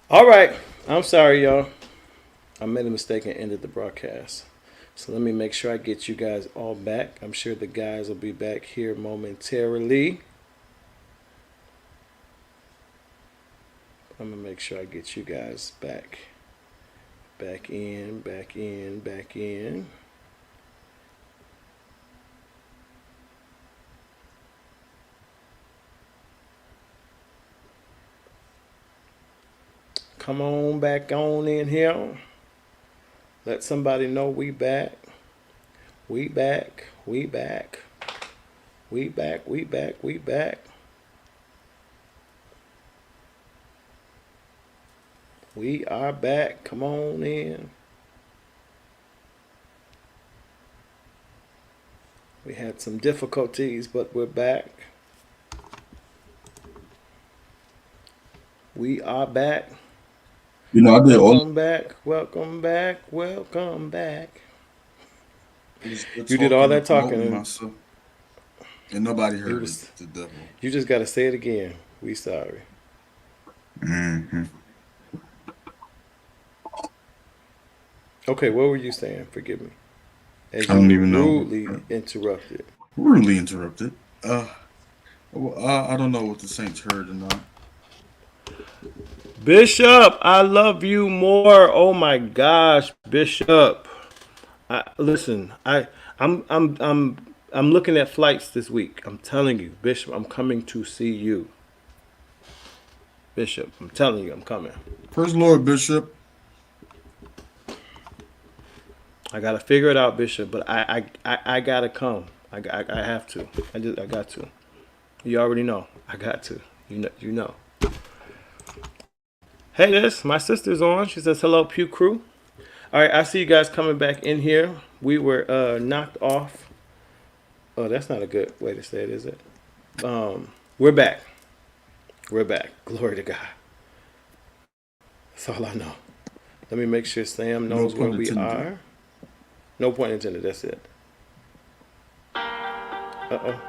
All right. I'm sorry, y'all. I made a mistake and ended the broadcast. So let me make sure I get you guys all back. I'm sure the guys will be back here momentarily. I'm going to make sure I get you guys back. Back in, back in, back in. Come on back on in here. Let somebody know we back. We back. We back. We back. We back. We back. We are back. Come on in. We had some difficulties, but we're back. We are back. I did all Welcome back. Welcome back. Welcome back. this good You did all talking and that talking, promoting and myself, and nobody it heard it. was. The devil. You just got to say it again. We sorry. Hmm. Okay, what were you saying? Forgive me. As I you don't were even know. rudely interrupted. Rudely interrupted. I don't know what the Saints heard or not. Bishop, I love you more. Oh my gosh, Bishop. Listen, I'm looking at flights this week. I'm telling you, Bishop, I'm coming to see you. Bishop, I'm telling you, I'm coming. Praise the Lord, Bishop. I gotta figure it out, Bishop, but I gotta come. I have to. I got to. You already know. I got to. You know. Hey, this my sister's on. She says hello, Pew Crew. All right, I see you guys coming back in here. We were knocked off. Oh, that's not a good way to say it, is it? We're back. We're back. Glory to God. That's all I know. Let me make sure Sam No knows where pun we intended. are. No point intended. That's it. Uh-oh.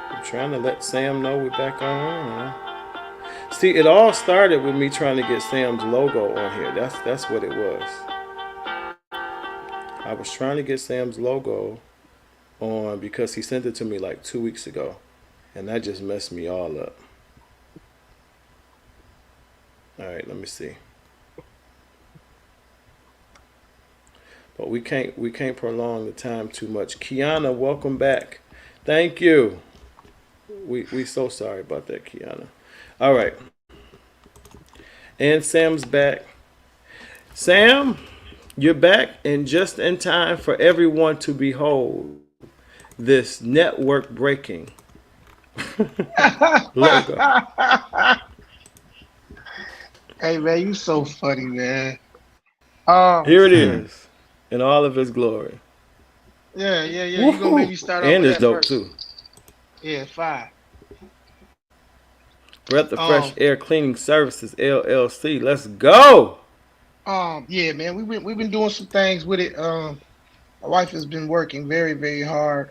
I'm trying to let Sam know we're back on. See, it all started with me trying to get Sam's logo on here. That's what it was. I was trying to get Sam's logo on because he sent it to me like 2 weeks ago, and that just messed me all up. All right, let me see. But we can't prolong the time too much. Kiana, welcome back. Thank you. We so sorry about that, Kiana. All right, and Sam's back. Sam, you're back and just in time for everyone to behold this network breaking logo. Hey man, you so funny, man. Um, Here it Hmm. is in all of its glory. yeah. You gonna Woohoo! maybe start off And with it's that dope first? too. Yeah, fine. Breath of Fresh Um, Air Cleaning Services LLC. Let's go. yeah, man, we've been doing some things with it. My wife has been working very, very hard.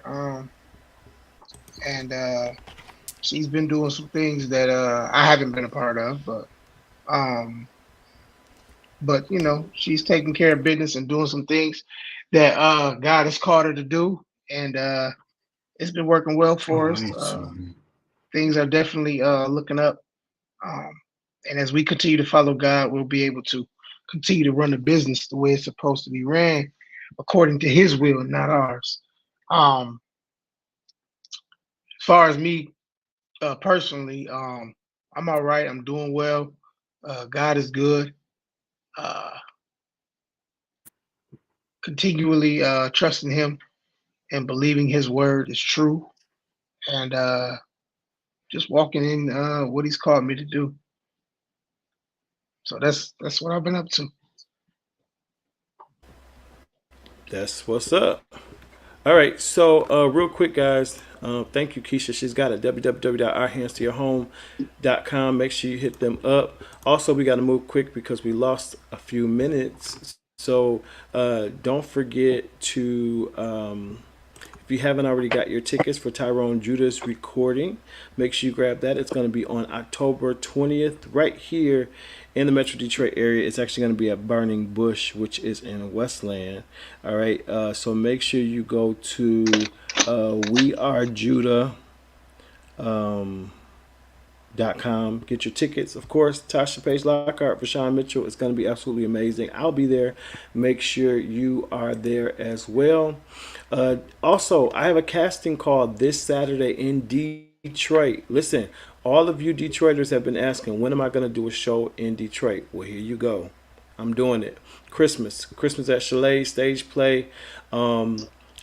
And she's been doing some things that I haven't been a part of, um, but she's taking care of business and doing some things that God has called her to do, and it's been working well All for us. right. Things are definitely looking up. Um, and as we continue to follow God, we'll be able to continue to run the business the way it's supposed to be ran, according to His will and not ours. As far as me personally, I'm all right. I'm doing well. God is good. Uh, Continually trusting Him and believing His word is true, and just walking in what He's called me to do. So that's what I've been up to. That's what's up. All right, so real quick, guys. Thank you, Keisha. She's got it. www.ourhandstoyourhome.com. Make sure you hit them up. Also, we got to move quick because we lost a few minutes. So don't forget to If you haven't already got your tickets for Tyrone Judah's recording, make sure you grab that. It's going to be on October 20th right here in the Metro Detroit area. It's actually going to be at Burning Bush, which is in Westland. All right, so make sure you go to We Are Judah. .com. Get your tickets. Of course, Tasha Page Lockhart, Vashawn Mitchell. It's going to be absolutely amazing. I'll be there. Make sure you are there as well. Also, I have a casting call this Saturday in Detroit. Listen, all of you Detroiters have been asking, when am I going to do a show in Detroit? Well, here you go. I'm doing it. Christmas at Chalet stage play.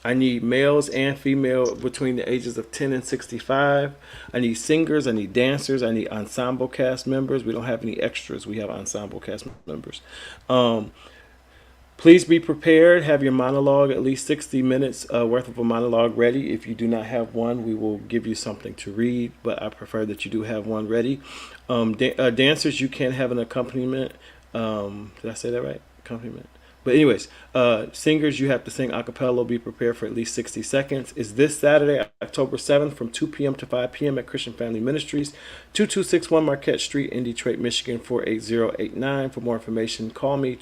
I need males and female between the ages of 10 and 65. I need singers. I need dancers. I need ensemble cast members. We don't have any extras. We have ensemble cast members. Please be prepared. Have your monologue, at least 60 minutes worth of a monologue ready. If you do not have one, we will give you something to read, but I prefer that you do have one ready. Dancers, you can have an accompaniment. Did I say that right? Accompaniment. But anyways, singers, you have to sing a cappella. Be prepared for at least 60 seconds. It's this Saturday, October 7th from 2 p.m. to 5 p.m. at Christian Family Ministries, 2261 Marquette Street in Detroit, Michigan, 48089. For more information, call me,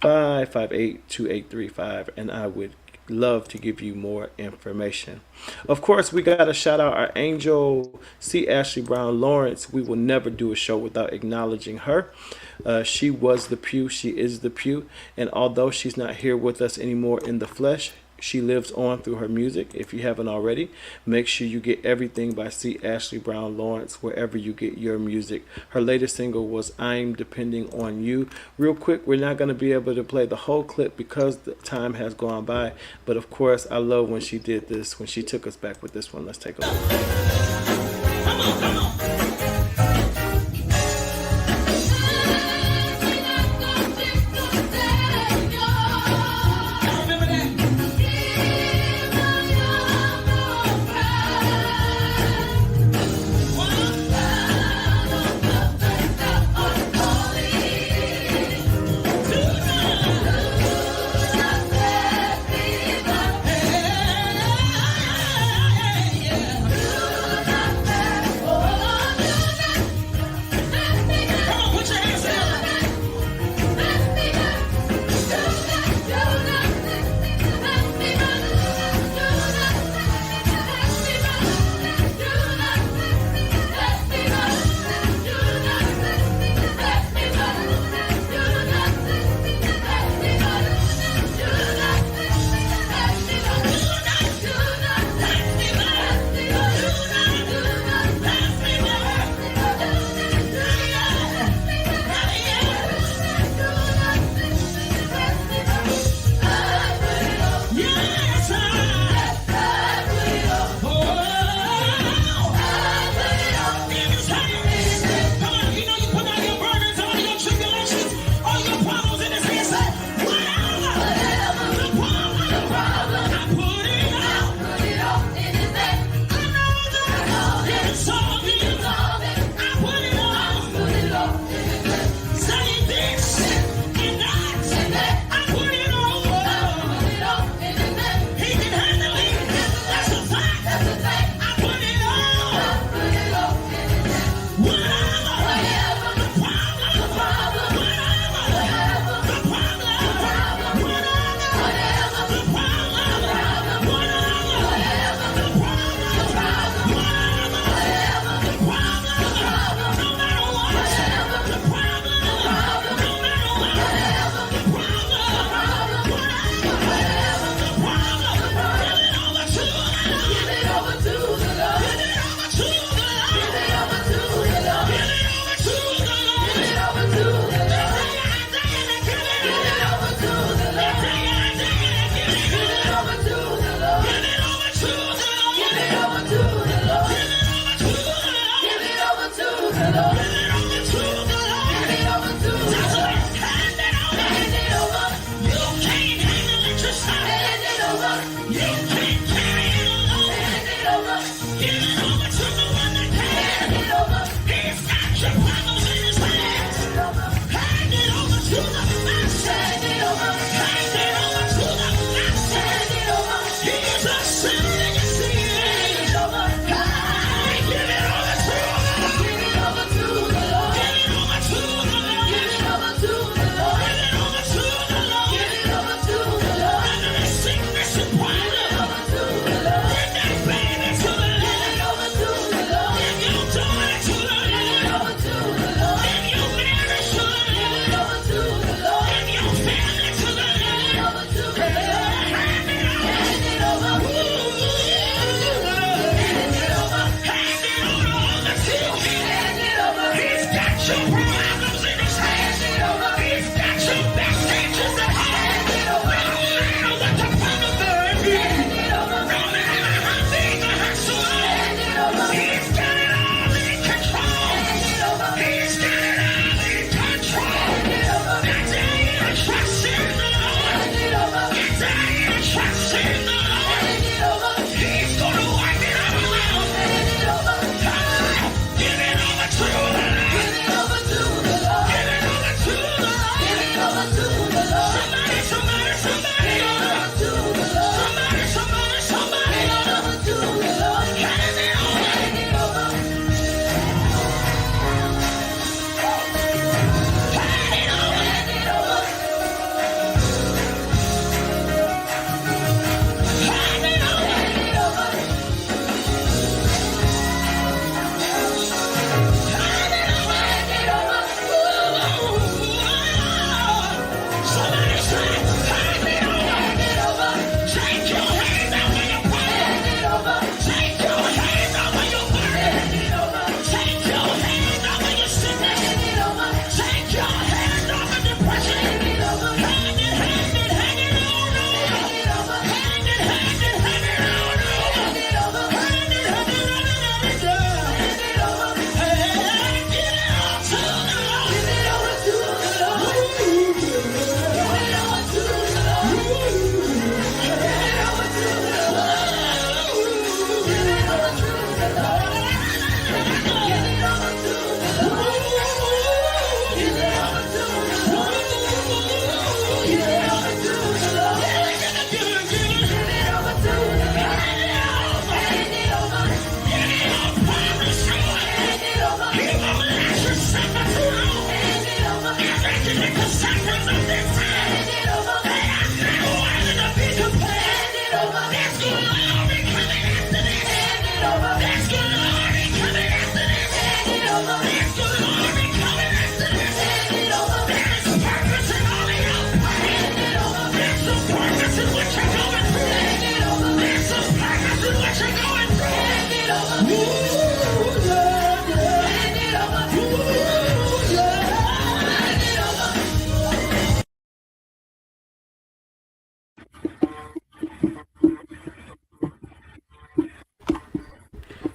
248-558-2835, and I would love to give you more information. Of course, we got to shout out our angel, C. Ashley Brown Lawrence. We will never do a show without acknowledging her. She was the Pew. She is the Pew. And although she's not here with us anymore in the flesh, she lives on through her music. If you haven't already, make sure you get everything by C. Ashley Brown Lawrence wherever you get your music. Her latest single was I'm Depending on You. Real quick, we're not going to be able to play the whole clip because the time has gone by. But of course, I love when she did this, when she took us back with this one. Let's take a look. Come on, come on.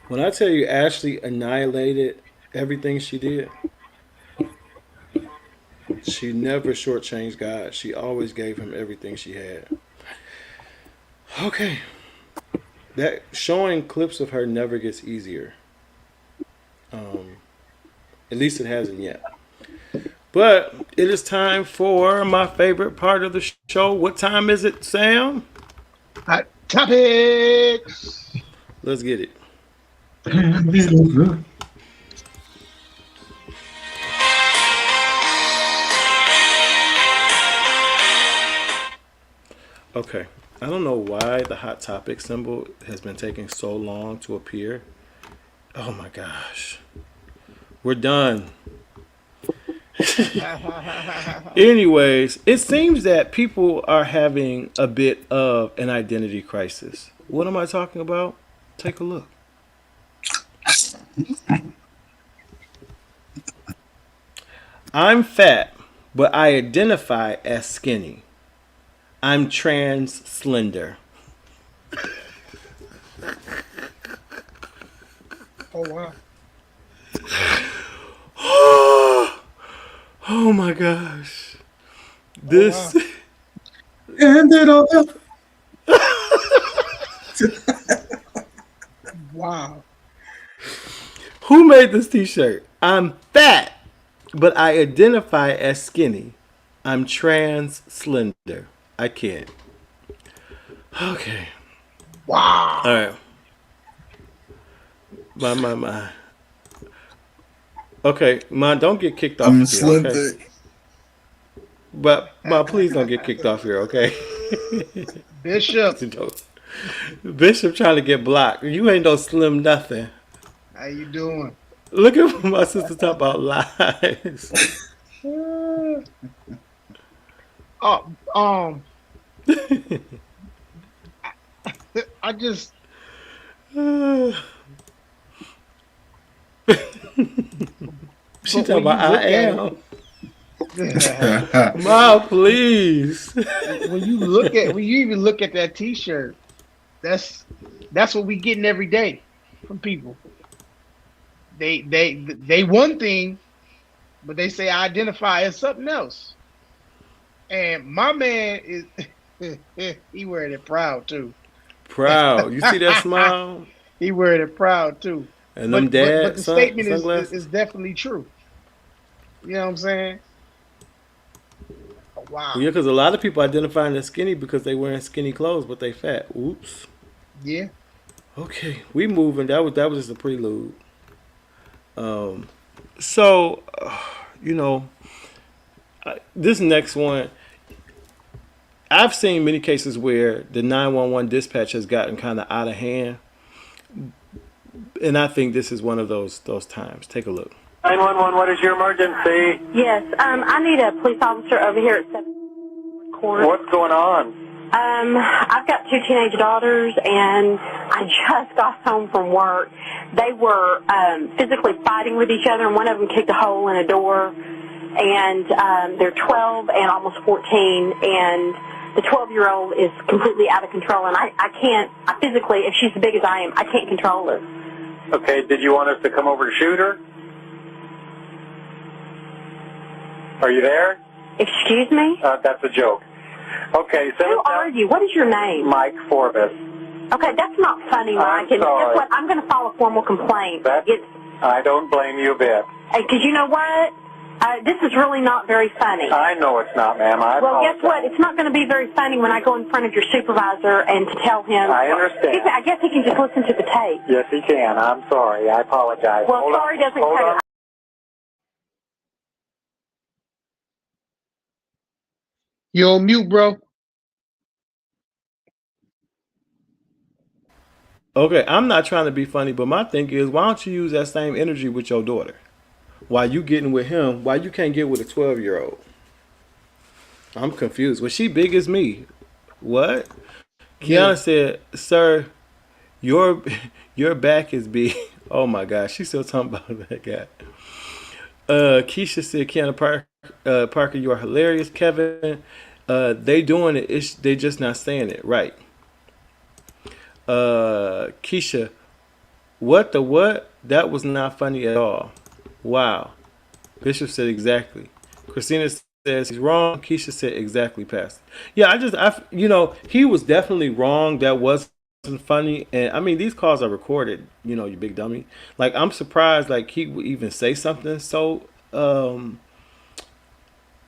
When I tell you Ashley annihilated everything she did, she never shortchanged God. She always gave him everything she had. Okay. That showing clips of her never gets easier. At least it hasn't yet. But it is time for my favorite part of the show. What time is it, Sam? Hot topics. Let's get it. Okay. I don't know why the hot topic symbol has been taking so long to appear. Oh my gosh. We're done. Anyways, it seems that people are having a bit of an identity crisis. What am I talking about? Take a look. I'm fat, but I identify as skinny. I'm trans slender. Oh wow. Oh my gosh. This. And it all up. Wow. Who made this t-shirt? I'm fat, but I identify as skinny. I'm trans slender. I can't. Okay. Wow. All right. My. Okay, Ma, don't get kicked off I'm here, slender. okay? But Ma, please don't get kicked off here, okay? Bishop. Bishop trying to get blocked. You ain't no slim nothing. How you doing? Look at what my sister talk about lies. I just She But talking when about you I look am. Ma, please. when you even look at that T-shirt, that's what we getting every day from people. They one thing, but they say I identify as something else. And my man is he wearing it proud too. Proud. You see that smile? He wearing it proud too. And them But the statement sunglasses? is definitely true. You know what I'm saying? Oh, wow. Yeah, because a lot of people identifying as skinny because they wearing skinny clothes, but they fat. Oops. Yeah. Okay, we moving. That was just a prelude. So, this next one, I've seen many cases where the 911 dispatch has gotten kind of out of hand, and I think this is one of those times. Take a look. 911, what is your emergency? Yes, I need a police officer over here at 7th Court. What's going on? I've got 2 teenage daughters, and I just got home from work. They were physically fighting with each other, and one of them kicked a hole in a door. And they're 12 and almost 14, and the 12-year-old is completely out of control. And I can't, physically, if she's as big as I am, I can't control her. Okay, did you want us to come over to shoot her? Are you there? Excuse me? That's a joke. Okay, so Who are you? What is your name? Mike Forbes. Okay, that's not funny, Mike. And sorry. guess what? I'm going to file a formal complaint. I don't blame you a bit. Because you know what? This is really not very funny. I know it's not, ma'am. Well, guess what? It's not going to be very funny when I go in front of your supervisor and to tell him. I understand. I guess he can just listen to the tape. Yes, he can. I'm sorry. I apologize. Well, sorry doesn't cut it. You on mute, bro. Okay, I'm not trying to be funny, but my thing is, why don't you use that same energy with your daughter? Why you getting with him? Why you can't get with a 12-year-old? I'm confused. Was she big as me? What? Kiana said, "Sir, your your back is big. Oh my gosh, she's still talking about that guy. Keisha said, Keanu Parker, you are hilarious. Kevin, they doing it. They just not saying it right. Keisha, what the what? That was not funny at all. Wow. Bishop said exactly. Christina says he's wrong. Keisha said exactly, Pastor. Yeah, he was definitely wrong. That wasn't funny. And I mean, these calls are recorded, you big dummy. Like, I'm surprised, like, he would even say something so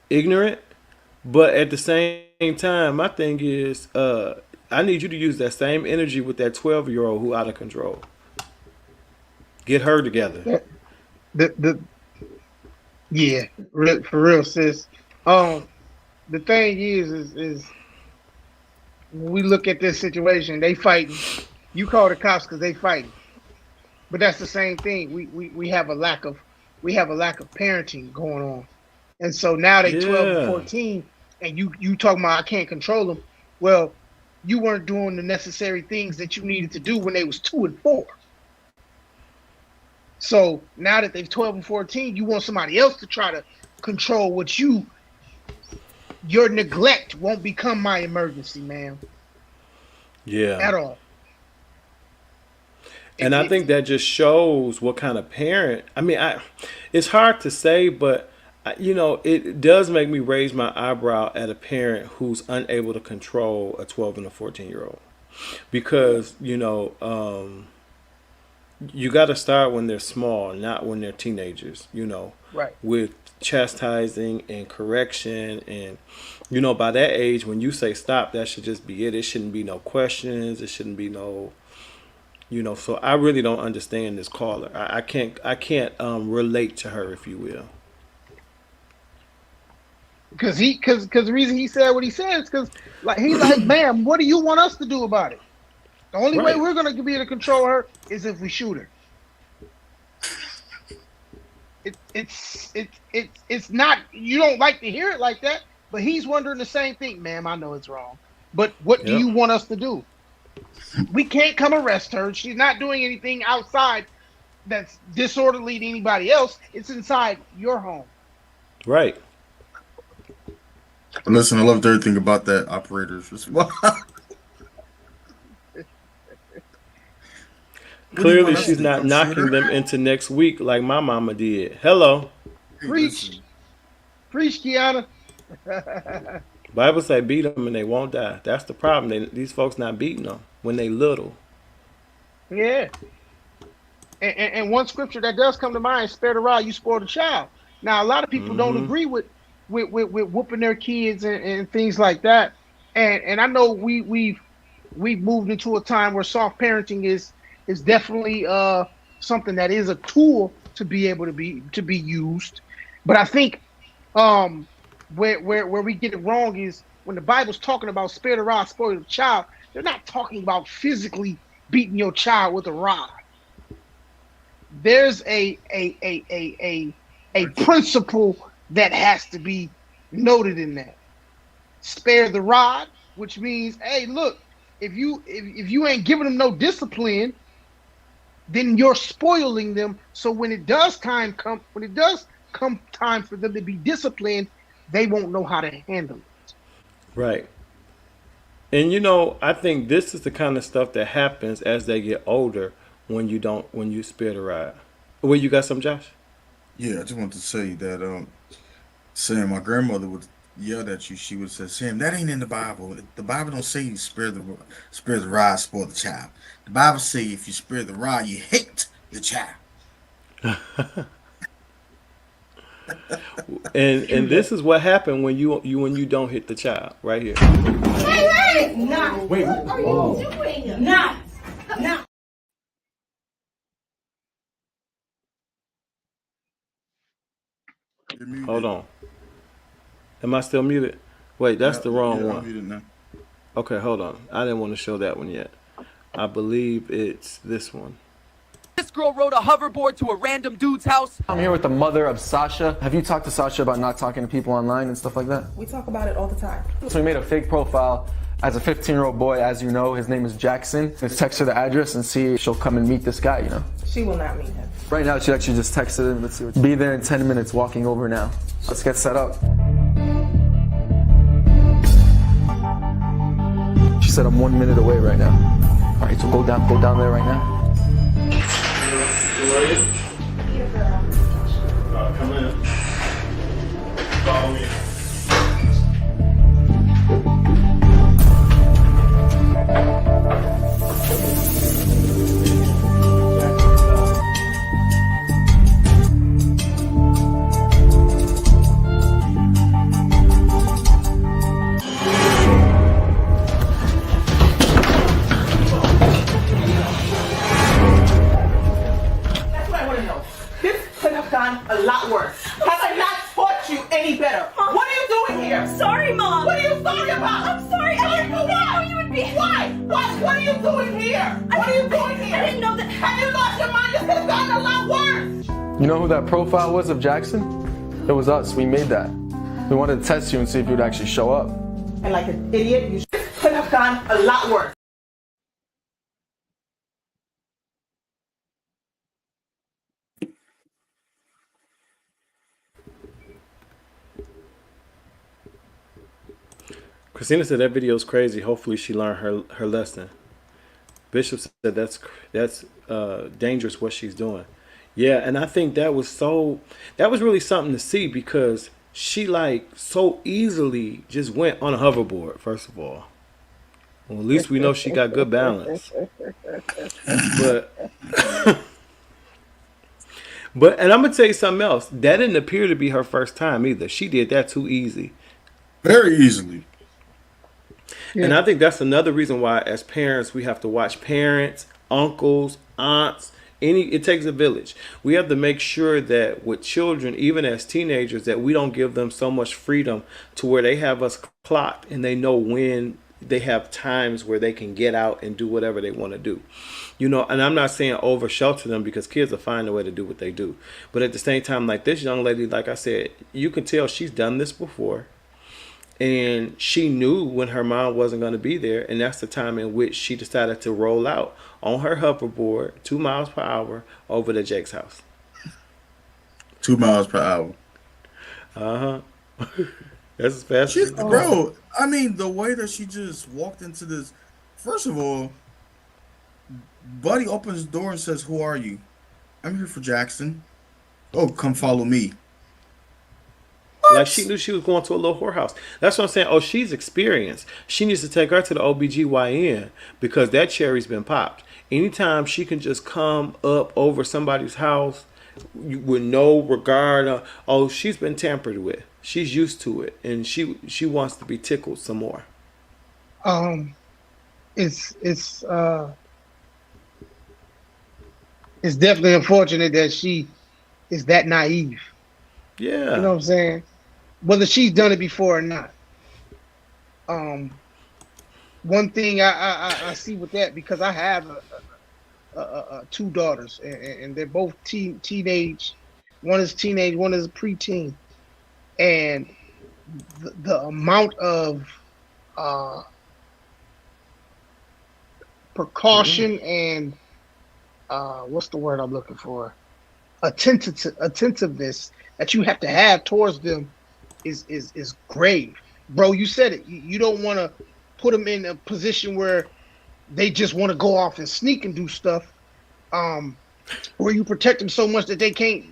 ignorant. But at the same time, my thing is, I need you to use that same energy with that 12-year-old who out of control. Get her together. Yeah, for real, sis. The thing is when we look at this situation, they fighting. You call the cops because they fighting, but that's the same thing. We have a lack of parenting going on, and so now they 12 and 14, and you talking about I can't control them. Well, you weren't doing the necessary things that you needed to do when they was 2 and 4. So now that they're 12 and 14, you want somebody else to try to control what your neglect won't become my emergency, man. Yeah. At all. And I think that just shows what kind of parent. I mean, it's hard to say, but it does make me raise my eyebrow at a parent who's unable to control a 12 and a 14-year-old, because you got to start when they're small, not when they're teenagers, right, with chastising and correction. And, by that age, when you say stop, that should just be it. It shouldn't be no questions. It shouldn't be no, so I really don't understand this caller. I can't relate to her, if you will. Because the reason he said what he said is because he's like, ma'am, what do you want us to do about it? The only way we're going to be able to control her is if we shoot her. It's not, you don't like to hear it like that, but he's wondering the same thing. Ma'am, I know it's wrong, but what do you want us to do? We can't come arrest her. She's not doing anything outside that's disorderly to anybody else. It's inside your home. Right. Listen, I loved everything about that operator's response. Clearly, she's not knocking them into next week like my mama did. Hello. Preach, Kiana. Bible say beat them and they won't die. That's the problem. These folks not beating them when they little. Yeah. And one scripture that does come to mind: "Spare the rod, you spoil the child." Now, a lot of people don't agree with whooping their kids and things like that. And I know we've moved into a time where soft parenting is definitely something that is a tool to be able to be used. But I think where we get it wrong is when the Bible's talking about spare the rod, spoil the child, they're not talking about physically beating your child with a rod. There's a principle that has to be noted in that. Spare the rod, which means, hey, look, if you ain't giving them no discipline, then you're spoiling them. So when it does come time for them to be disciplined, they won't know how to handle it. Right. And I think this is the kind of stuff that happens as they get older when you spare the rod. Well, you got some, Josh? Yeah, I just want to say that Sam, my grandmother would yell at you. She would say, Sam, that ain't in the Bible. The Bible don't say you spare the rod, spoil the child. The Bible say if you spare the rod, you hate the child. and this is what happened when you don't hit the child right here. Hey, not. Wait, what are you doing? Not. Hold on. Am I still muted? Wait, that's the wrong one. I'm muted now. Okay, hold on. I didn't want to show that one yet. I believe it's this one. This girl rode a hoverboard to a random dude's house. I'm here with the mother of Sasha. Have you talked to Sasha about not talking to people online and stuff like that? We talk about it all the time. So we made a fake profile As a 15-year-old boy, as you know, his name is Jackson. Let's text her the address and see if she'll come and meet this guy, you know? She will not meet him. Right now, she actually just texted him. Let's see what. Be there in 10 minutes, walking over now. Let's get set up. She said I'm 1 minute away right now. All right, so go down there right now. Come in. Follow me. That's what I want to know. This could have gone a lot worse. Have I not taught you any better? Mom. What are you doing here? Sorry, Mom. What are you sorry about? I'm sorry. Sorry for what? I didn't know you would be. Why? What are you doing here? What are you doing here? I didn't know that. Have you lost your mind? This could have gotten a lot worse. You know who that profile was of Jackson? It was us. We made that. We wanted to test you and see if you'd actually show up. And like an idiot, you could have gone a lot worse. Christina said that video is crazy. Hopefully she learned her lesson. Bishop said that's dangerous what she's doing. Yeah, and I think that was really something to see, because she like so easily just went on a hoverboard, first of all. Well, at least we know she got good balance. But and I'm gonna tell you something else. That didn't appear to be her first time either. She did that too easy. Very easily. Yeah. And I think that's another reason why, as parents, we have to watch parents, uncles, aunts. It takes a village. We have to make sure that with children, even as teenagers, that we don't give them so much freedom to where they have us clocked and they know when they have times where they can get out and do whatever they want to do. You know, and I'm not saying over shelter them, because kids will find a way to do what they do. But at the same time, like this young lady, like I said, you can tell she's done this before. And she knew when her mom wasn't going to be there. And that's the time in which she decided to roll out on her hoverboard, 2 miles per hour, over to Jake's house. 2 miles per hour. Uh-huh. That's as fast as Bro, I mean, the way that she just walked into this. First of all, Buddy opens the door and says, "Who are you?" "I'm here for Jackson." "Oh, come follow me." Like she knew she was going to a little whorehouse. That's what I'm saying. Oh, she's experienced. She needs to take her to the OBGYN, because that cherry's been popped. Anytime she can just come up over somebody's house with no regard, she's been tampered with. She's used to it, and she wants to be tickled some more. It's definitely unfortunate that she is that naive. Yeah. You know what I'm saying? Whether she's done it before or not. One thing I see with that, because I have two daughters, and they're both teenage. One is teenage, one is preteen, and the amount of precaution and what's the word I'm looking for? Attentiveness that you have to have towards them is grave, bro. You said it. You don't want to put them in a position where they just want to go off and sneak and do stuff, where you protect them so much that they can't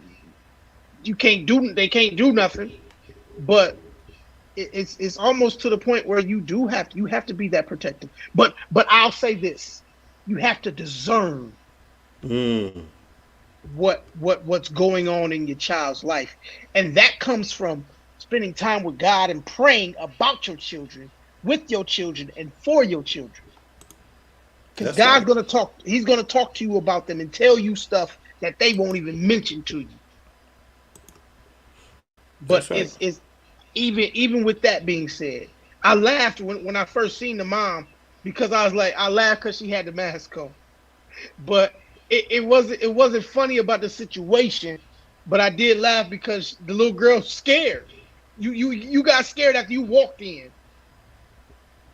do nothing. But it's almost to the point where you have to be that protective. But I'll say this: you have to discern what's going on in your child's life, and that comes from spending time with God and praying about your children, with your children, and for your children. Because God's gonna talk. He's gonna talk to you about them and tell you stuff that they won't even mention to you. But it's even with that being said, I laughed when I first seen the mom, because I laughed because she had the mask on. But it wasn't funny about the situation, but I did laugh because the little girl scared. You got scared after you walked in.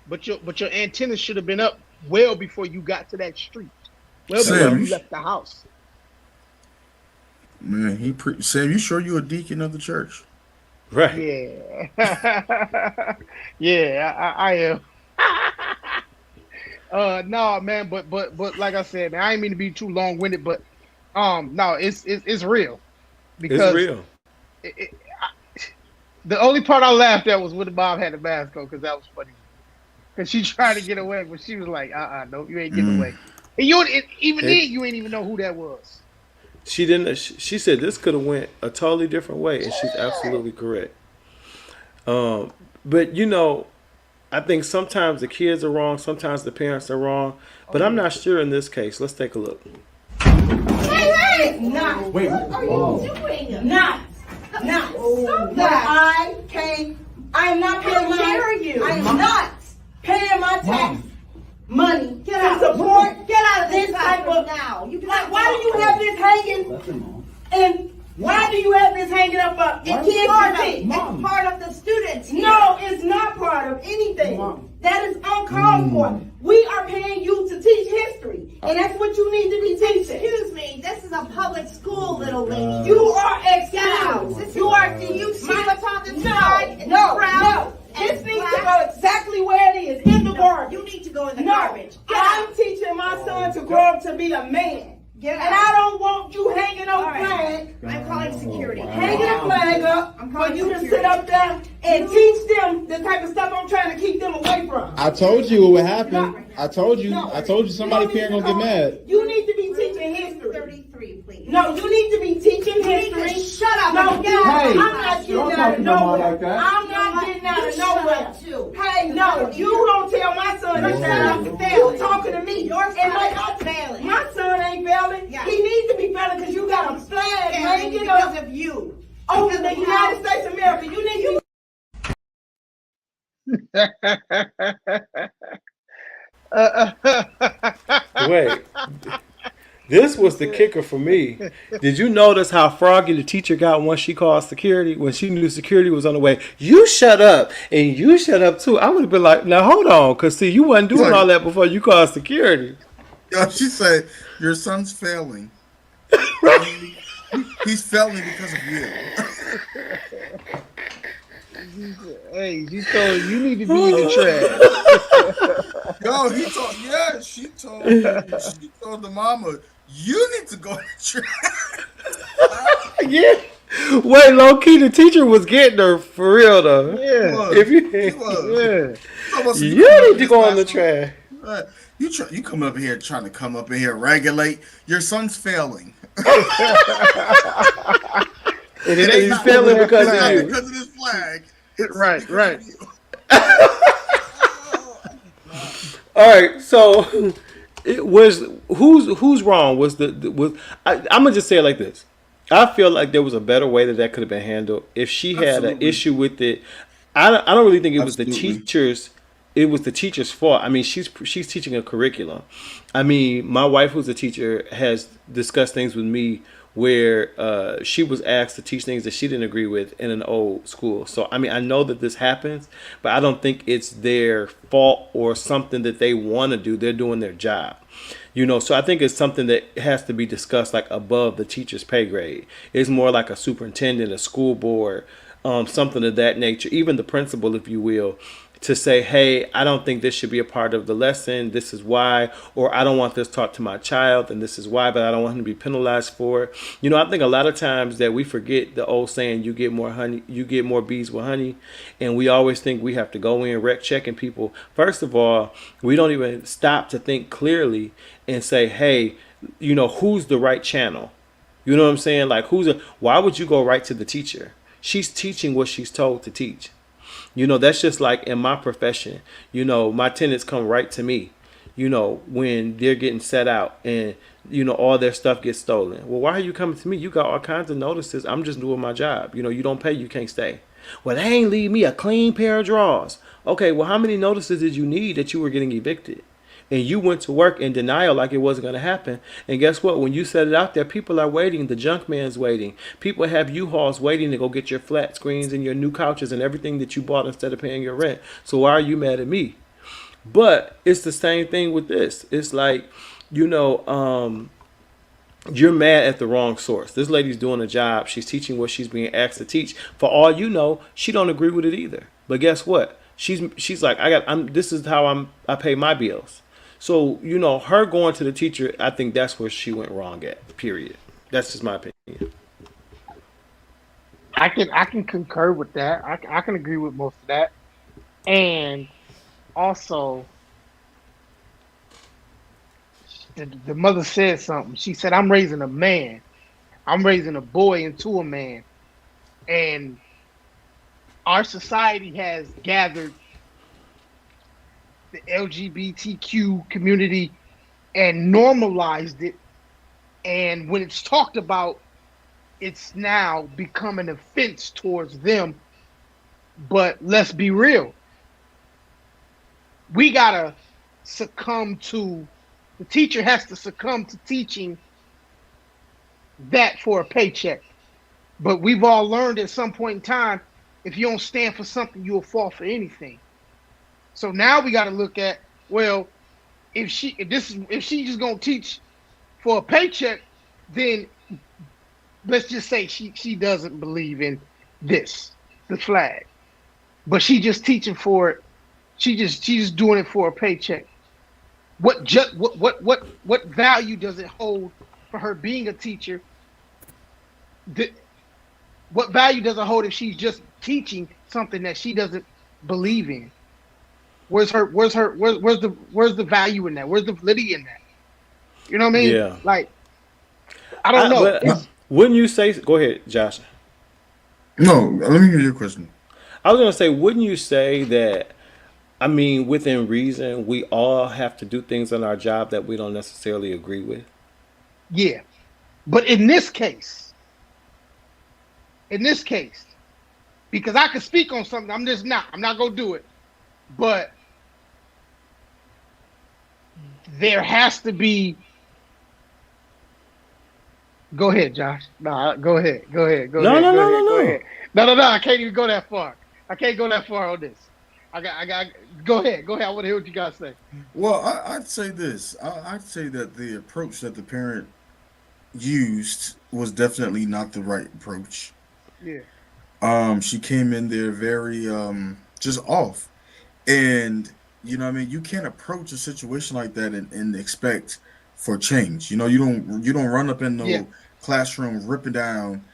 but your antennas should have been up well before you got to that street. Well before Sam, you left the house. man, Sam, you sure you a deacon of the church? Right. Yeah. Yeah, I am. No, man, but like I said, man, I ain't mean to be too long winded, but no, it's real because It's real. the only part I laughed at was when the mom had the mask on because that was funny. Because she tried to get away, but she was like, no, you ain't getting away. And you even then, you ain't even know who that was. She didn't. She said this could have went a totally different way, and she's absolutely correct. But you know, I think sometimes the kids are wrong, sometimes the parents are wrong, but I'm not sure in this case. Let's take a look. Hey, not. Wait, what are you doing? Not. Stop that. I am not paying I am not paying my tax money to support. Get out of this type of now. Why do you have this hanging? And why do you have this hanging up? It can't be. It's part of the students. No, it's not part of anything. That is uncalled for. We are paying you to teach history, and that's what you need to be teaching. Excuse me, this is a public school, little lady. You are excused. You are. Do you see what's on the side? No. This needs to go exactly where it is, in the garbage. You need to go in the garbage. I'm teaching my son to grow up to be a man. And I don't want you hanging no flag. I'm calling security. Hanging a flag up for you to sit up there and teach them the type of stuff I'm trying to keep them away from. I told you what would happen. I told you somebody parent gonna get mad. You need to be teaching history. 33, please. No, you need to be teaching history. Shut up. No, get out. I'm not getting out of nowhere. I'm not getting out of nowhere. Hey, no, you don't tell my son to shut up. You talking to me. Your son ain't failing. My son ain't failing. He needs to be failing because you got a flag hanging up of you. Over the United States of America. You need to Wait, this was the kicker for me. Did you notice how froggy the teacher got once she called security? When she knew security was on the way, you shut up and you shut up too. I would have been like, now hold on, because see, you wasn't doing all that before you called security. Yo, she said, your son's failing. He's failing because of you. Hey, she told you need to be in the trash. Yo, she told the mama, you need to go in the trash. Yeah. Wait, low key, the teacher was getting her for real though. Yeah. If you need to go in the trash. You come up here trying to come up in here regulate. Your son's failing. And it ain't failing because of you. Because of this flag. Right. All right, so it was who's wrong? I'm gonna just say it like this. I feel like there was a better way that could have been handled. If she had an issue with it, I don't really think it was the teachers. It was the teacher's fault. I mean, she's teaching a curriculum. I mean, my wife, who's a teacher, has discussed things with me where she was asked to teach things that she didn't agree with in an old school. So, I mean, I know that this happens, but I don't think it's their fault or something that they want to do. They're doing their job. You know, so I think it's something that has to be discussed like above the teacher's pay grade. It's more like a superintendent, a school board, something of that nature, even the principal, if you will, to say, hey, I don't think this should be a part of the lesson. This is why. Or I don't want this taught to my child, and this is why, but I don't want him to be penalized for it. You know, I think a lot of times that we forget the old saying, you get more bees with honey. And we always think we have to go in rec checking people. First of all, we don't even stop to think clearly and say, hey, you know, who's the right channel? You know what I'm saying? Like, why would you go right to the teacher? She's teaching what she's told to teach. You know, that's just like in my profession. You know, my tenants come right to me, you know, when they're getting set out and, you know, all their stuff gets stolen. Well, why are you coming to me? You got all kinds of notices. I'm just doing my job. You know, you don't pay, you can't stay. Well, they ain't leave me a clean pair of drawers. Okay, well, how many notices did you need that you were getting evicted? And you went to work in denial like it wasn't going to happen. And guess what? When you set it out there, people are waiting. The junk man's waiting. People have U-Hauls waiting to go get your flat screens and your new couches and everything that you bought instead of paying your rent. So why are you mad at me? But it's the same thing with this. It's like, you're mad at the wrong source. This lady's doing a job. She's teaching what she's being asked to teach. For all you know, she don't agree with it either. But guess what? She's like, this is how I pay my bills. So, her going to the teacher, I think that's where she went wrong at. Period. That's just my opinion. I can concur with that. I can agree with most of that. And also, the mother said something. She said, I'm raising a man. I'm raising a boy into a man. And our society has gathered the LGBTQ community and normalized it. And when it's talked about, it's now become an offense towards them. But let's be real. We gotta the teacher has to succumb to teaching that for a paycheck. But we've all learned at some point in time, if you don't stand for something, you'll fall for anything. So now we gotta look at, well, if she's just gonna teach for a paycheck, then let's just say she doesn't believe in the flag. But she just teaching for it. She's just doing it for a paycheck. What value does it hold for her being a teacher? What value does it hold if she's just teaching something that she doesn't believe in? Where's the value in that? Where's the validity in that? You know what I mean? Yeah. Like, I don't know. Wouldn't you say? Go ahead, Josh. No, let me hear your question. I was gonna say, wouldn't you say that? I mean, within reason, we all have to do things in our job that we don't necessarily agree with. Yeah, but in this case, because I can speak on something, I'm not gonna do it. But there has to be. Go ahead, Josh. No, go ahead. No. No. I can't even go that far. I can't go that far on this. I got. Go ahead. I want to hear what you guys say. Well, I'd say this. I'd say that the approach that the parent used was definitely not the right approach. Yeah. She came in there very just off, and you know what I mean. You can't approach a situation like that and expect for change. You don't run up in no classroom ripping down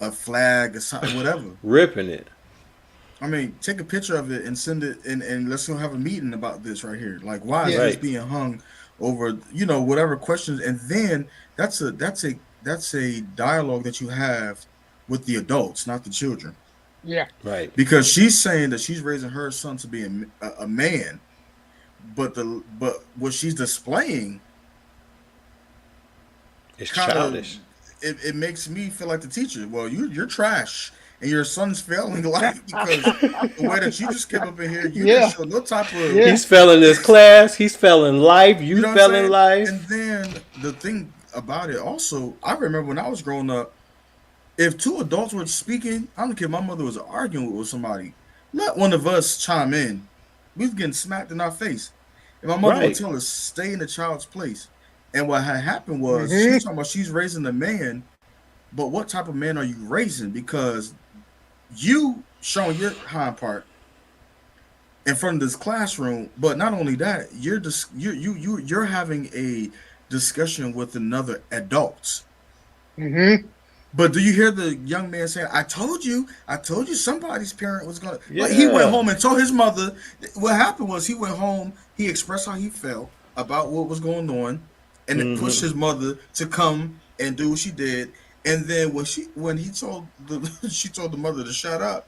a flag or something, whatever. Ripping it. I mean, take a picture of it and send it, and let's go have a meeting about this right here. Like, why is this being hung over? Whatever questions, and then that's a dialogue that you have with the adults, not the children. Yeah, right. Because she's saying that she's raising her son to be a man, but what she's displaying is childish. It makes me feel like the teacher. Well, you're trash. And your son's failing life because the way that you just came up in here, you didn't show no type of. He's failing his class. He's failing life. You failing life. And then the thing about it, also, I remember when I was growing up, if two adults were speaking, I don't care. My mother was arguing with somebody. Let one of us chime in. We was getting smacked in our face, and my mother would tell us stay in the child's place. And what had happened was she's talking about she's raising a man, but what type of man are you raising? Because you showing your hind part in front of this classroom, but not only that, you're having a discussion with another adult. Mm-hmm. But do you hear the young man saying, I told you somebody's parent was gonna like he went home and told his mother. What happened was he went home, he expressed how he felt about what was going on, and then pushed his mother to come and do what she did. And then when she told the mother to shut up,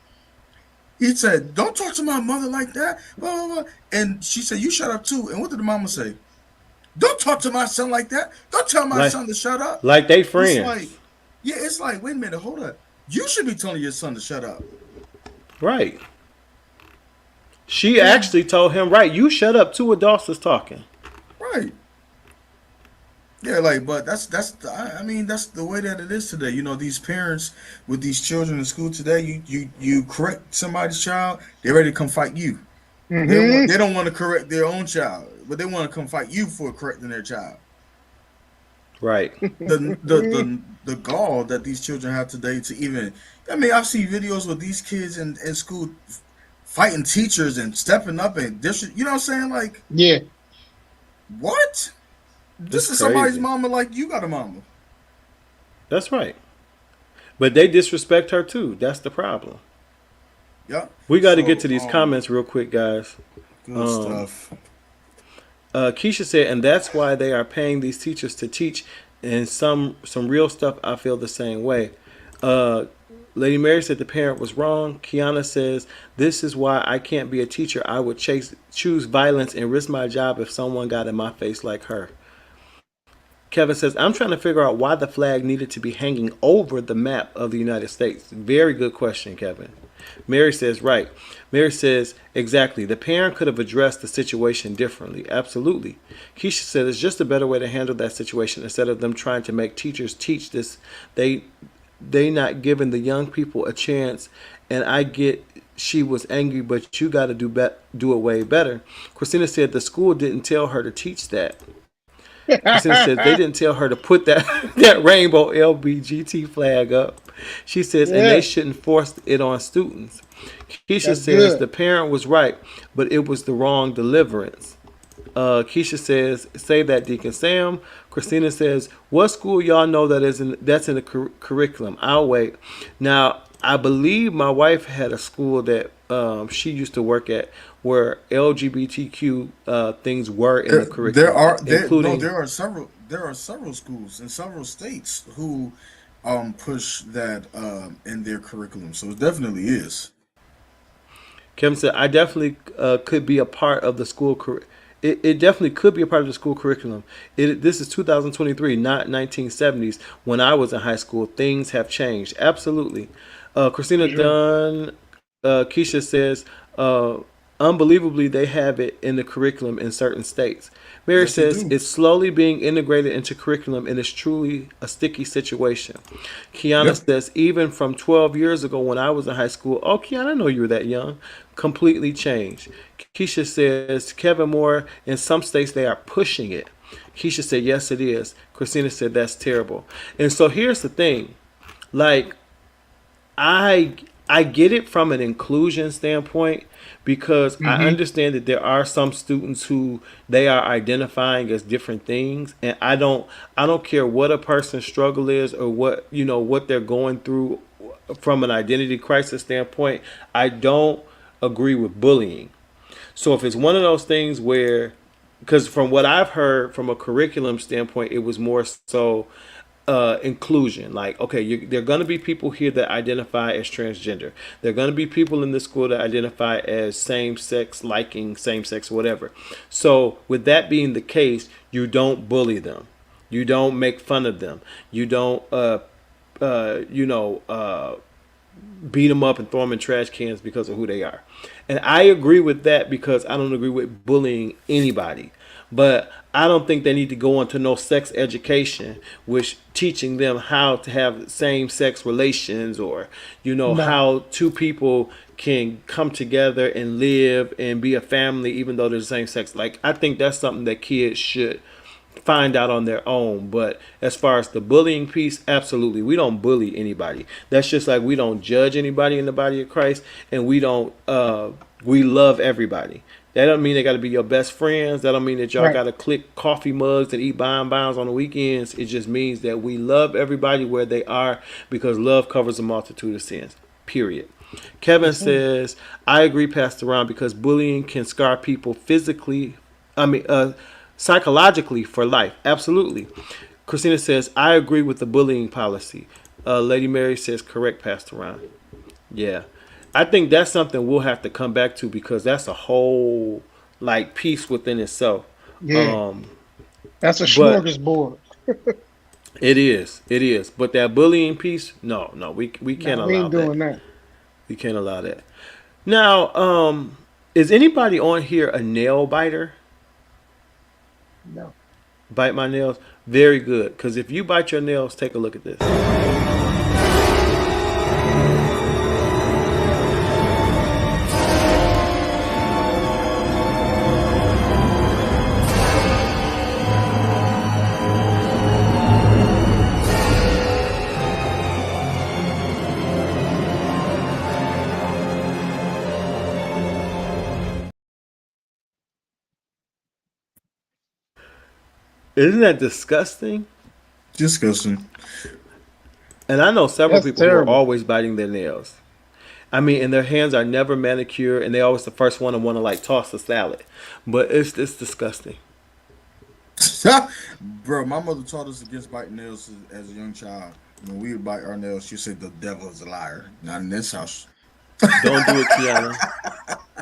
he said, "Don't talk to my mother like that." Blah, blah, blah. And she said, "You shut up too." And what did the mama say? "Don't talk to my son like that. Don't tell my son to shut up." Like they friends. It's like, wait a minute, hold up. You should be telling your son to shut up. Right. She actually told him, right, you shut up. Two adults is talking. Right. Yeah, but that's the way that it is today. These parents with these children in school today, you correct somebody's child, they're ready to come fight you. They don't want to correct their own child, but they want to come fight you for correcting their child. Right. The gall that these children have today to even, I mean, I've seen videos with these kids in school fighting teachers and stepping up and you know what I'm saying? Like, yeah. What? This is crazy. Somebody's mama like you got a mama. That's right. But they disrespect her too. That's the problem. Yeah. We got to get to these comments real quick, guys. Good stuff. Keisha said, and that's why they are paying these teachers to teach. And some real stuff, I feel the same way. Lady Mary said the parent was wrong. Kiana says, this is why I can't be a teacher. I would choose violence and risk my job if someone got in my face like her. Kevin says, I'm trying to figure out why the flag needed to be hanging over the map of the United States. Very good question, Kevin. Mary says, right. Mary says, exactly. The parent could have addressed the situation differently. Absolutely. Keisha said, it's just a better way to handle that situation instead of them trying to make teachers teach this. They not giving the young people a chance. And I get she was angry, but you got to do it way better. Christina said the school didn't tell her to teach that. Christina said they didn't tell her to put that rainbow LBGT flag up. She says, and they shouldn't force it on students. Keisha says the parent was right, but it was the wrong deliverance. Keisha says, say that, Deacon Sam. Christina says, what school y'all know that's in the curriculum? I'll wait. Now, I believe my wife had a school that she used to work at where LGBTQ things were in the curriculum. There are several schools in several states who push that in their curriculum. So it definitely is. Kevin said, I definitely could be a part of the school curriculum. It definitely could be a part of the school curriculum. This is 2023, not 1970s. When I was in high school, things have changed. Absolutely. Christina Dunn, Keisha says, unbelievably, they have it in the curriculum in certain states. Mary says it's slowly being integrated into curriculum and it's truly a sticky situation. Kiana says, even from 12 years ago when I was in high school, oh, Kiana, I know you were that young, completely changed. Keisha says, Kevin Moore, in some states they are pushing it. Keisha said, yes, it is. Christina said, that's terrible. And so here's the thing. Like, I get it from an inclusion standpoint because I understand that there are some students who they are identifying as different things, and I don't care what a person's struggle is or what they're going through from an identity crisis standpoint. I don't agree with bullying. So if it's one of those things where, because from what I've heard from a curriculum standpoint, it was more so inclusion. Like, okay, there are going to be people here that identify as transgender. There are going to be people in this school that identify as same-sex, liking same-sex, whatever. So with that being the case, you don't bully them. You don't make fun of them. You don't, beat them up and throw them in trash cans because of who they are. And I agree with that because I don't agree with bullying anybody. But I don't think they need to go into no sex education, which teaching them how to have same-sex relations or, how two people can come together and live and be a family even though they're the same sex. Like, I think that's something that kids should find out on their own. But as far as the bullying piece, absolutely. We don't bully anybody. That's just like we don't judge anybody in the body of Christ, and we don't we love everybody. That don't mean they got to be your best friends. That don't mean that y'all got to click coffee mugs and eat bounds on the weekends. It just means that we love everybody where they are because love covers a multitude of sins, period. Kevin says, I agree, Pastor Ron, because bullying can scar people psychologically for life. Absolutely. Christina says, I agree with the bullying policy. Lady Mary says, correct, Pastor Ron. Yeah. I think that's something we'll have to come back to because that's a whole piece within itself. Yeah, that's a smorgasbord. It is. But that bullying piece, no, we can't allow that. We ain't doing that. We can't allow that. Now, is anybody on here a nail biter? No. Bite my nails? Very good. Because if you bite your nails, take a look at this. Isn't that disgusting? Disgusting. And I know several That's people who are terrible. always biting their nails. I mean, and their hands are never manicured, and they always the first one to want to like toss a salad. But it's disgusting. Bro, my mother taught us against biting nails as a young child. When we would bite our nails, she said the devil is a liar. Not in this house. Don't do it, Kiana.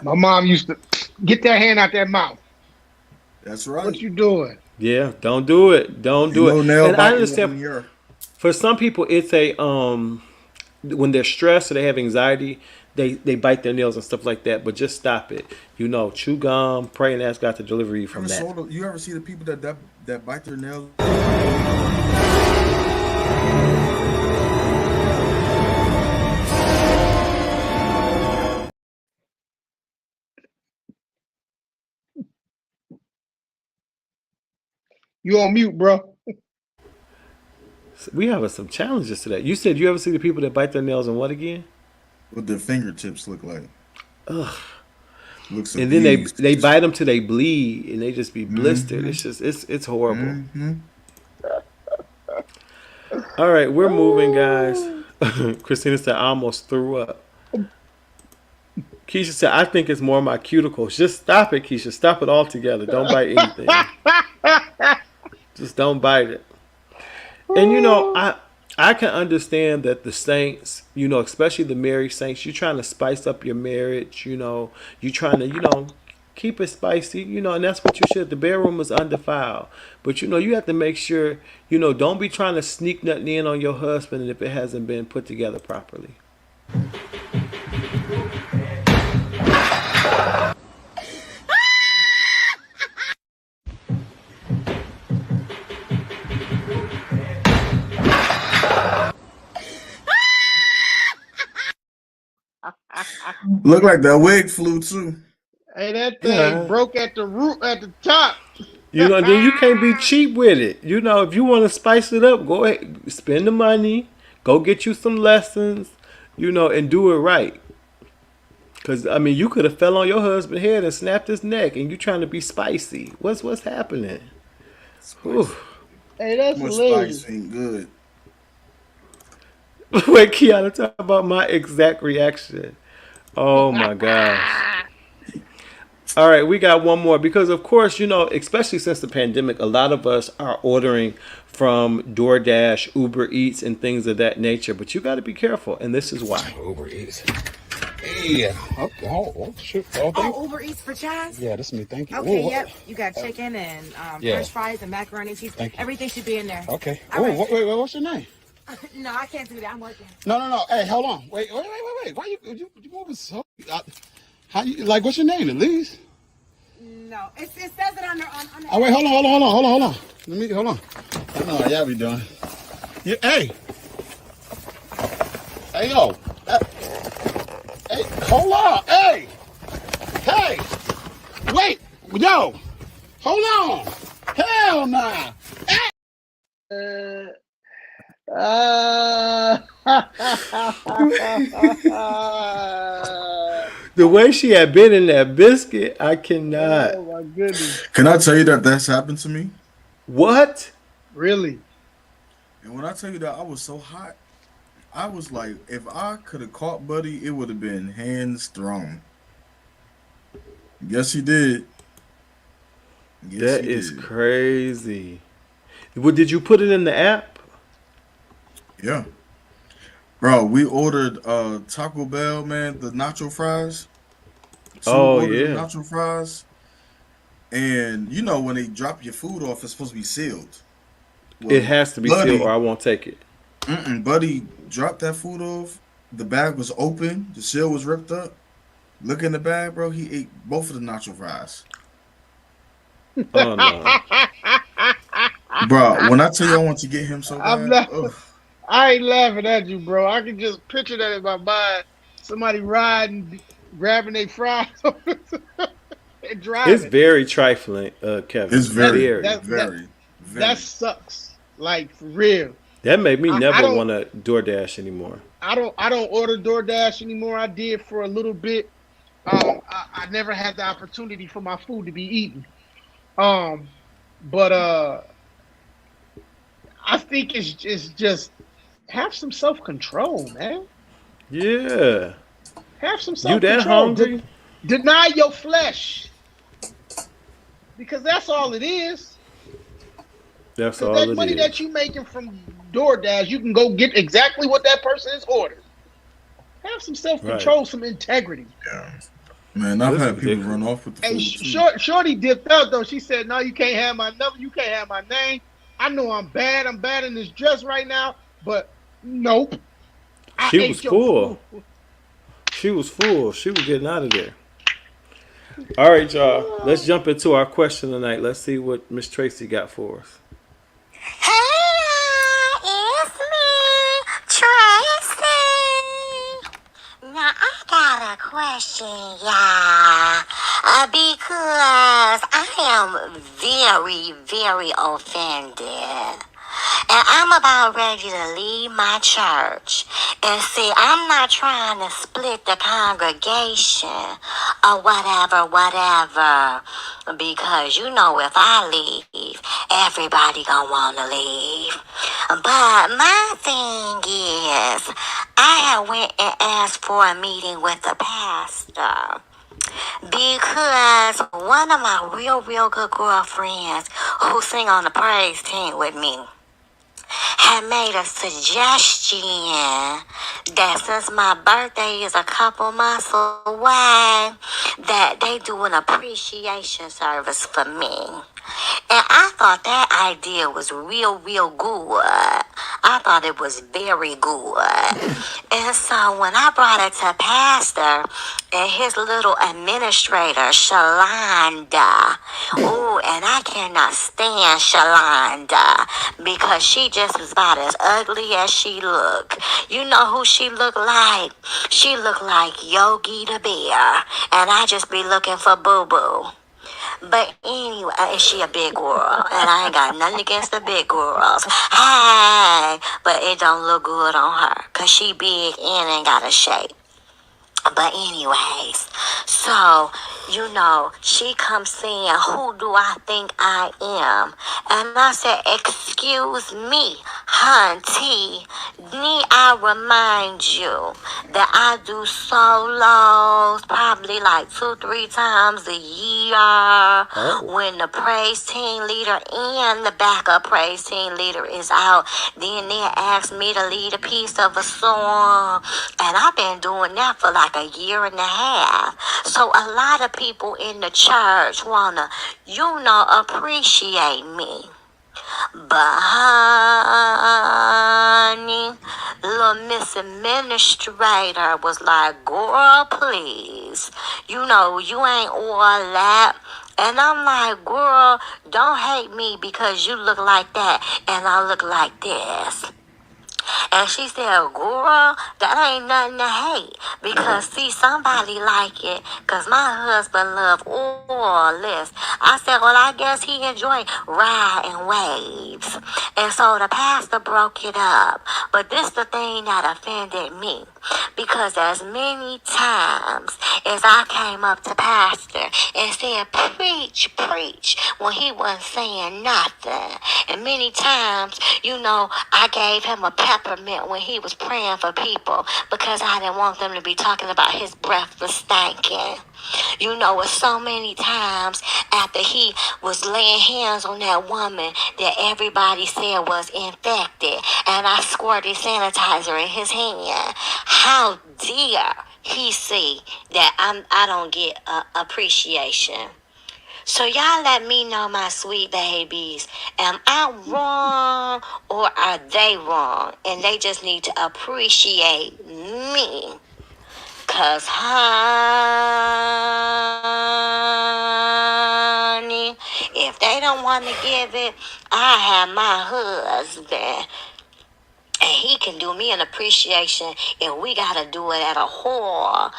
My mom used to get that hand out that mouth. That's right. What you doing? Yeah, don't do it. Don't do No it. nail And I biting understand in your- for some people it's a when they're stressed or they have anxiety, they bite their nails and stuff like that. But just stop it. Chew gum, pray, and ask God to deliver you from that. You ever see the people that bite their nails? You on mute, bro? We have some challenges today. You said you ever see the people that bite their nails and what again? What their fingertips look like. Ugh. Looks And then abused. they bite them till they bleed and they just be blistered. Mm-hmm. It's horrible. Mm-hmm. All right, we're moving, guys. Christina said I almost threw up. Keisha said I think it's more my cuticles. Just stop it, Keisha. Stop it altogether. Don't bite anything. Just don't bite it. And I can understand that the saints, especially the married saints, you're trying to spice up your marriage, you're trying to, keep it spicy, and that's what you should. The bedroom is undefiled. But you have to make sure, don't be trying to sneak nothing in on your husband if it hasn't been put together properly. Look like that wig flew too. Hey, that thing broke at the root, at the top. Then you can't be cheap with it. If you want to spice it up, go ahead, spend the money, go get you some lessons, and do it right. Because, you could have fell on your husband's head and snapped his neck, and you trying to be spicy. What's happening? Hey, that's Much hilarious. spice ain't good. Wait, Kiana, talk about my exact reaction. Oh, my gosh. All right, we got one more because, of course, especially since the pandemic, a lot of us are ordering from DoorDash, Uber Eats, and things of that nature. But you got to be careful, and this is why. Uber Eats. Hey, okay. Oh, shit. Oh, Uber Eats for Chaz? Yeah, this is me. Thank you. Okay, Ooh, yep. You got chicken and yeah. French fries and macaroni and cheese. Thank you. Everything should be in there. Okay. All right. Wait, what's your name? No, I can't do that. I'm working. No. Hey, hold on. Wait. Why you moving so? How you like? What's your name, at least? No, it says it on the. Oh wait, hold on. Hold on. I know how y'all be doing. Yeah, hey, yo. Hey, hold on. Hey, wait, no, hold on. Hell nah. The way she had been in that biscuit, I cannot. Oh, my goodness. Can I tell you that that's happened to me? What? Really? And when I tell you that I was so hot, I was like, if I could have caught Buddy, it would have been hands thrown. Yes, he did. Yes, That he is did. crazy. Well, did you put it in the app? Yeah. Bro, we ordered Taco Bell, man, the nacho fries. Oh, we ordered yeah. the nacho fries. And when they drop your food off, it's supposed to be sealed. Well, It has to be sealed or I won't take it. Buddy dropped that food off. The bag was open. The seal was ripped up. Look in the bag, bro. He ate both of the nacho fries. Oh, no. Bro, when I tell you I want to get him so bad. I ain't laughing at you, bro. I can just picture that in my mind. Somebody riding, grabbing their fries and driving. It's very trifling, Kevin. It's very. That sucks. Like, for real. That made me I never don't- want to DoorDash anymore. I don't order DoorDash anymore. I did for a little bit. I never had the opportunity for my food to be eaten. But I think it's just have some self control, man. Yeah. Have some You self that control. hungry? Deny your flesh because that's all it is. That's Because all that it money that is. you making from DoorDash, you can go get exactly what that person has ordered. Have some self Right. control, some integrity. Yeah. Man, I've This had people ridiculous. run off with the Hey, food too. Shorty dipped out though. She said, "No, you can't have my number. You can't have my name. I know I'm bad. I'm bad in this dress right now, but nope. I She was ate your full. food." She was full. She was getting out of there. All right, y'all. Let's jump into our question tonight. Let's see what Miss Tracy got for us. Hey, it's me, Tracy. Now I got a question, y'all, because I am very, very offended. And I'm about ready to leave my church. And see, I'm not trying to split the congregation or whatever. Because you know if I leave, everybody gonna wanna leave. But my thing is, I had went and asked for a meeting with the pastor. Because one of my real good girlfriends who sing on the praise team with me had made a suggestion that since my birthday is a couple months away, that they do an appreciation service for me. And I thought that idea was real good. I thought it was very good. And so when I brought it to Pastor and his little administrator, Shalonda, ooh, and I cannot stand Shalonda because she just is about as ugly as she look. You know who she look like? She look like Yogi the Bear. And I just be looking for boo-boo. But anyway, and she a big girl, and I ain't got nothing against the big girls. Hey, but it don't look good on her, cause she big and ain't got a shape. But anyways, so, you know, she comes saying, who do I think I am? And I said, excuse me, hunty, need I remind you that I do solos probably like 2-3 times a year when the praise team leader and the backup praise team leader is out. Then they ask me to lead a piece of a song, and I've been doing that for like a year and a half. So a lot of people in the church wanna, appreciate me. But honey, little Miss Administrator was like, girl, please. You ain't all that. And I'm like, girl, don't hate me because you look like that and I look like this. And she said, girl, that ain't nothing to hate. Because, see, somebody like it. Because my husband love all this. I said, well, I guess he enjoy riding waves. And so the pastor broke it up. But this the thing that offended me. Because as many times as I came up to pastor and said, preach, when he wasn't saying nothing. And many times, I gave him a peppermint when he was praying for people because I didn't want them to be talking about his breath was stinking. It's so many times after he was laying hands on that woman that everybody said was infected, and I squirted sanitizer in his hand. How dare he see that I don't get appreciation? So y'all let me know, my sweet babies. Am I wrong or are they wrong? And they just need to appreciate me. Cause honey, if they don't want to give it, I have my husband. And he can do me an appreciation if we got to do it at a hall,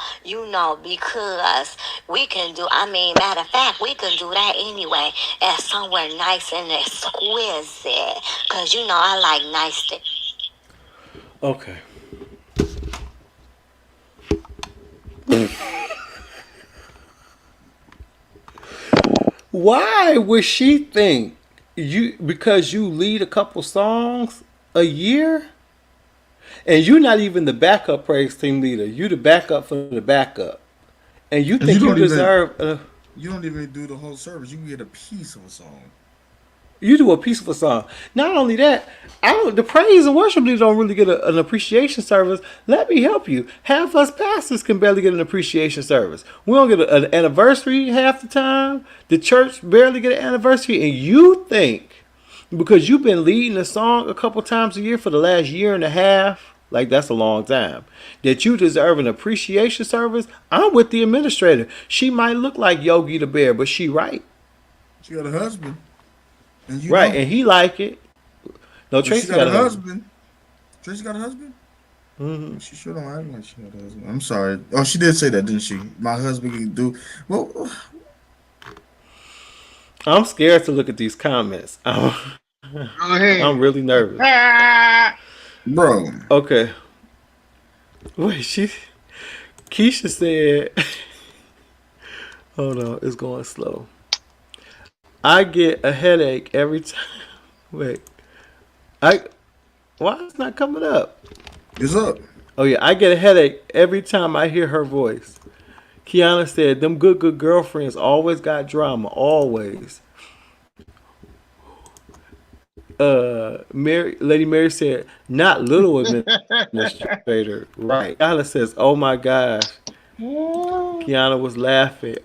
because we can do, matter of fact, we can do that anyway at somewhere nice and exquisite. Because, I like nice things. Okay. Why would she think because you lead a couple songs a year, and you're not even the backup praise team leader. You the backup for the backup, and you think you deserve. You don't even do the whole service. You can get a piece of a song. You do a piece of a song. Not only that, the praise and worship leaders don't really get an appreciation service. Let me help you. Half us pastors can barely get an appreciation service. We don't get an anniversary half the time. The church barely get an anniversary. And you think, because you've been leading a song a couple times a year for the last year and a half, like that's a long time, that you deserve an appreciation service? I'm with the administrator. She might look like Yogi the Bear, but she right. She got a husband. And right, don't. And he like it. No, Tracy got a husband. Tracy got a husband? Mm-hmm. She sure don't act like she got a husband. I'm sorry. Oh, she did say that, didn't she? My husband can do... Well, I'm scared to look at these comments. I'm really nervous. Bro. Okay. Wait, Keisha said... Hold on, it's going slow. I get a headache every time. Wait. Why is it not coming up? It's up. Oh, yeah. I get a headache every time I hear her voice. Kiana said, them good girlfriends always got drama. Always. Lady Mary said, not little administrator. Right. Kiana says, oh, my gosh. Kiana was laughing.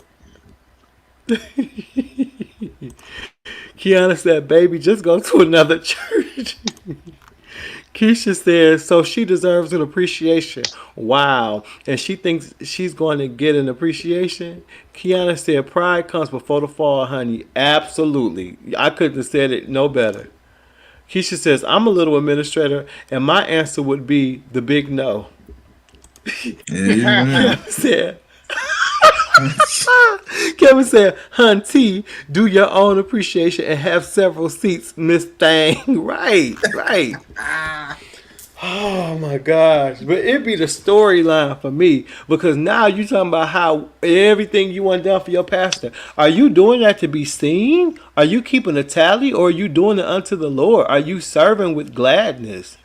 Kiana said, baby, just go to another church. Keisha says, so she deserves an appreciation. Wow. And she thinks she's going to get an appreciation. Kiana said, pride comes before the fall, honey. Absolutely. I couldn't have said it no better. Keisha says, I'm a little administrator, and my answer would be the big no. Kevin said, Kevin said, Hunty, do your own appreciation and have several seats, Miss Thang. Right. Oh my gosh. But it'd be the storyline for me, because now you're talking about how everything you want done for your pastor. Are you doing that to be seen? Are you keeping a tally, or are you doing it unto the Lord? Are you serving with gladness?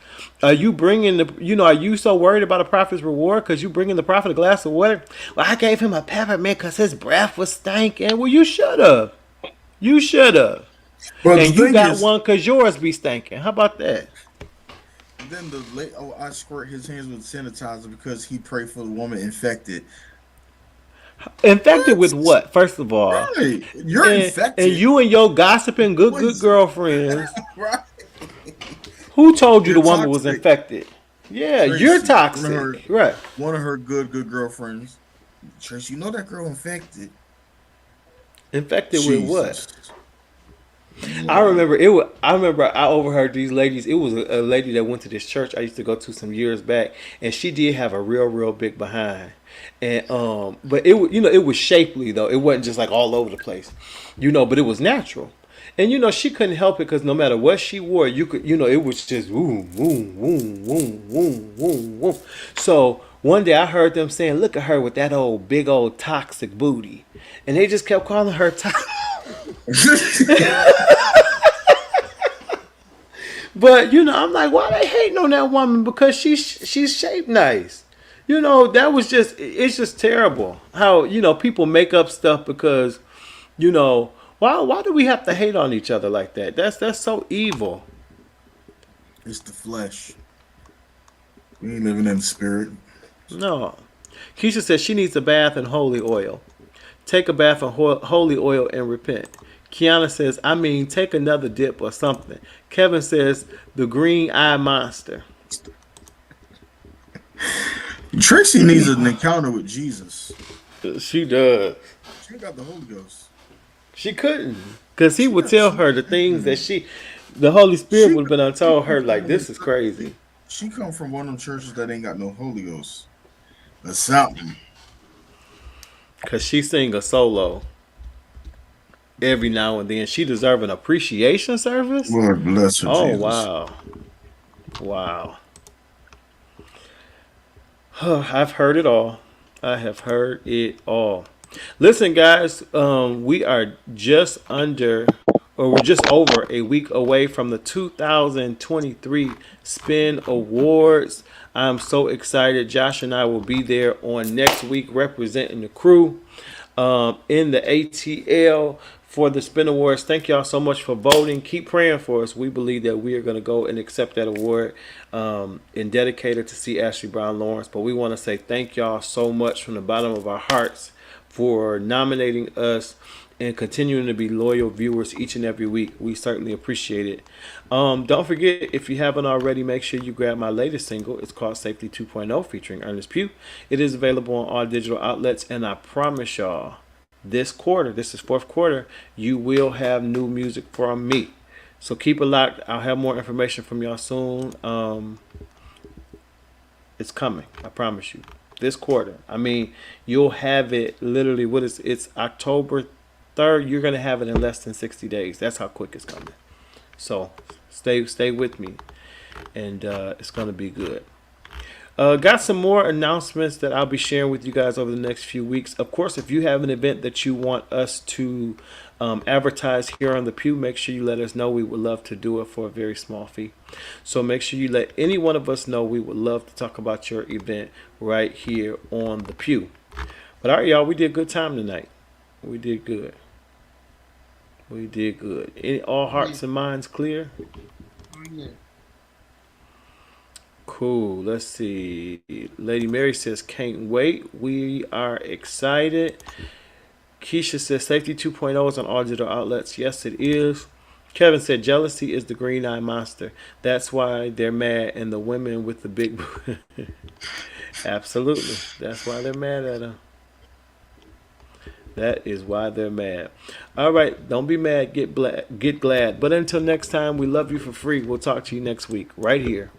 Are you bringing are you so worried about a prophet's reward because you bringing the prophet a glass of water? Well, I gave him a peppermint because his breath was stinking. Well, you should have. And you got one because yours be stinking. How about that? Then I squirt his hands with sanitizer because he prayed for the woman infected. Infected with what? First of all, right. You're infected, and you and your gossiping good girlfriends. Right. Who told you the woman was infected? Yeah, Tracy, you're toxic. Right. One of her good girlfriends. Tracy, you know that girl infected. Infected Jesus. With what? I remember I overheard these ladies. It was a lady that went to this church I used to go to some years back, and she did have a real big behind. And but it was shapely though. It wasn't just like all over the place. But it was natural. And she couldn't help it because no matter what she wore, you could, it was just boom, boom, boom, boom, boom, boom, boom. So one day I heard them saying, "Look at her with that old big old toxic booty," and they just kept calling her toxic. But I'm like, why they hating on that woman? Because she's shaped nice. That was it's just terrible how people make up stuff because Why do we have to hate on each other like that? That's so evil. It's the flesh. We ain't living in the spirit. No. Keisha says she needs a bath in holy oil. Take a bath in holy oil and repent. Kiana says, take another dip or something. Kevin says, the green eye monster. Tracy needs an encounter with Jesus. She does. She got the Holy Ghost. She couldn't, because he would tell her the things that the Holy Spirit would have been told her, like, this is crazy. She come from one of them churches that ain't got no Holy Ghost. That's something. Because she sing a solo every now and then. She deserve an appreciation service? Lord bless her, Oh, Jesus. Wow. I've heard it all. I have heard it all. Listen, guys, we are just under or we're just over a week away from the 2023 Spin Awards. I'm so excited. Josh and I will be there on next week representing the crew in the ATL for the Spin Awards. Thank y'all so much for voting. Keep praying for us. We believe that we are going to go and accept that award and dedicate it to C. Ashley Brown Lawrence. But we want to say thank y'all so much from the bottom of our hearts for nominating us and continuing to be loyal viewers each and every week. We certainly appreciate it. Don't forget, if you haven't already, make sure you grab my latest single. It's called Safety 2.0 featuring Ernest Pugh. It is available on all digital outlets, and I promise y'all, this quarter, this is fourth quarter, you will have new music from me. So keep it locked. I'll have more information from y'all soon. It's coming. I promise you. This quarter. I mean, you'll have it literally, it's October 3rd. You're going to have it in less than 60 days. That's how quick it's coming. So stay with me, and it's going to be good. Got some more announcements that I'll be sharing with you guys over the next few weeks. Of course, if you have an event that you want us to advertise here on the Pew, make sure you let us know. We would love to do it for a very small fee. So make sure you let any one of us know. We would love to talk about your event right here on the Pew. But all right, y'all, we did a good time tonight. We did good. We did good. All hearts and minds clear? Cool. Let's see. Lady Mary says, can't wait. We are excited. Keisha says, Safety 2.0 is on all digital outlets. Yes, it is. Kevin said, jealousy is the green eye monster. That's why they're mad. And the women with the big... Absolutely. That's why they're mad at her. That is why they're mad. All right. Don't be mad. Get glad. But until next time, we love you for free. We'll talk to you next week right here